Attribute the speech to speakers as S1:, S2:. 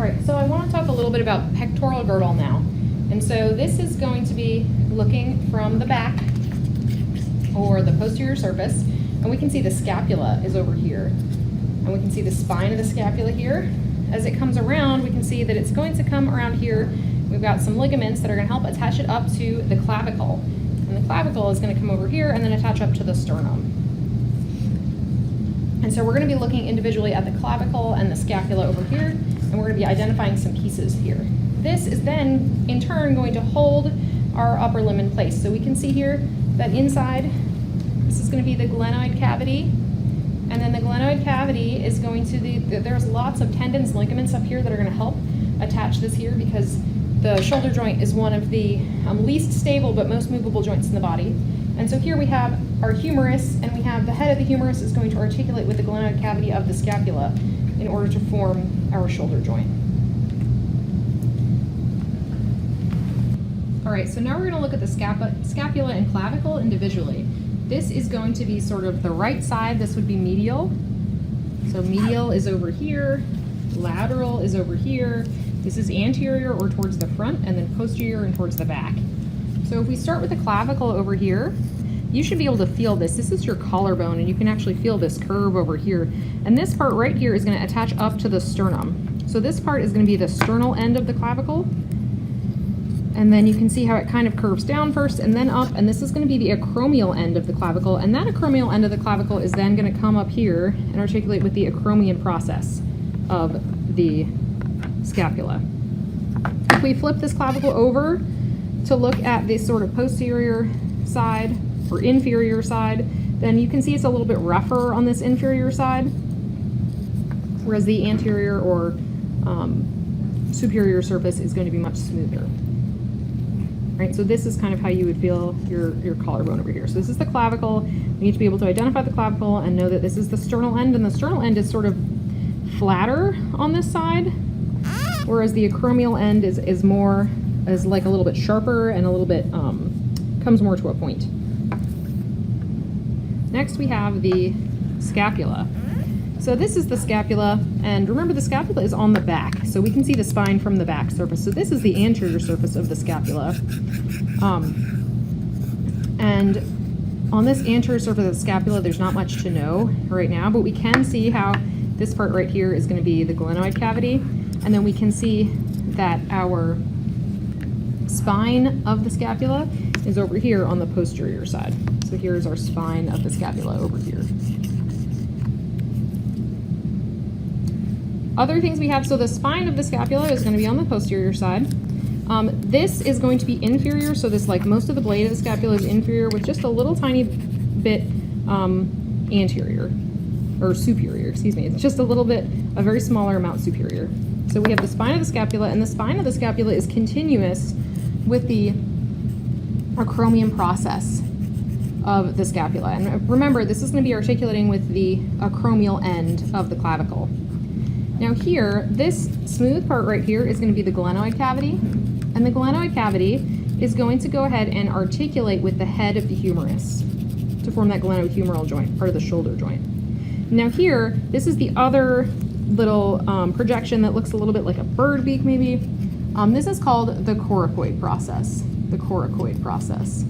S1: right, so I want to talk a little bit about pectoral girdle now. And so this is going to be looking from the back or the posterior surface, and we can see the scapula is over here. And we can see the spine of the scapula here. As it comes around, we can see that it's going to come around here. We've got some ligaments that are going to help attach it up to the clavicle. And the clavicle is going to come over here and then attach up to the sternum. And so we're going to be looking individually at the clavicle and the scapula over here, and we're going to be identifying some pieces here. This is then, in turn, going to hold our upper limb in place. So we can see here that inside, this is going to be the glenoid cavity, and then the glenoid cavity is going to there's lots of tendons and ligaments up here that are going to help attach this here, because the shoulder joint is one of the least stable but most movable joints in the body. And so here we have our humerus, and we have the head of the humerus is going to articulate with the glenoid cavity of the scapula in order to form our shoulder joint. All right, so now we're going to look at the scapula and clavicle individually. This is going to be sort of the right side. This would be medial. So medial is over here, lateral is over here. This is anterior or towards the front, and then posterior and towards the back. So if we start with the clavicle over here, you should be able to feel this. This is your collarbone, and you can actually feel this curve over here. And this part right here is going to attach up to the sternum. So this part is going to be the sternal end of the clavicle. And then you can see how it kind of curves down first and then up, and this is going to be the acromial end of the clavicle. And that acromial end of the clavicle is then going to come up here and articulate with the acromion process of the scapula. If we flip this clavicle over to look at this sort of posterior side or inferior side, then you can see it's a little bit rougher on this inferior side, whereas the anterior or superior surface is going to be much smoother. Right, so this is kind of how you would feel your collarbone over here. So this is the clavicle. We need to be able to identify the clavicle and know that this is the sternal end, and the sternal end is sort of flatter on this side, whereas the acromial end is like a little bit sharper and a little bit comes more to a point. Next we have the scapula. So this is the scapula, and remember the scapula is on the back, so we can see the spine from the back surface. So this is the anterior surface of the scapula. And on this anterior surface of the scapula, there's not much to know right now, but we can see how this part right here is going to be the glenoid cavity, and then we can see that our spine of the scapula is over here on the posterior side. So here's our spine of the scapula over here. Other things we have, so the spine of the scapula is going to be on the posterior side. This is going to be inferior, so this, like most of the blade of the scapula is inferior with just a little tiny bit anterior, or superior, excuse me. It's just a little bit, a very smaller amount superior. So we have the spine of the scapula, and the spine of the scapula is continuous with the acromion process of the scapula. And remember, this is going to be articulating with the acromial end of the clavicle. Now here, this smooth part right here is going to be the glenoid cavity, and the glenoid cavity is going to go ahead and articulate with the head of the humerus to form that glenohumeral joint, part of the shoulder joint. Now here, this is the other little projection that looks a little bit like a bird beak maybe. This is called the coracoid process. The coracoid process.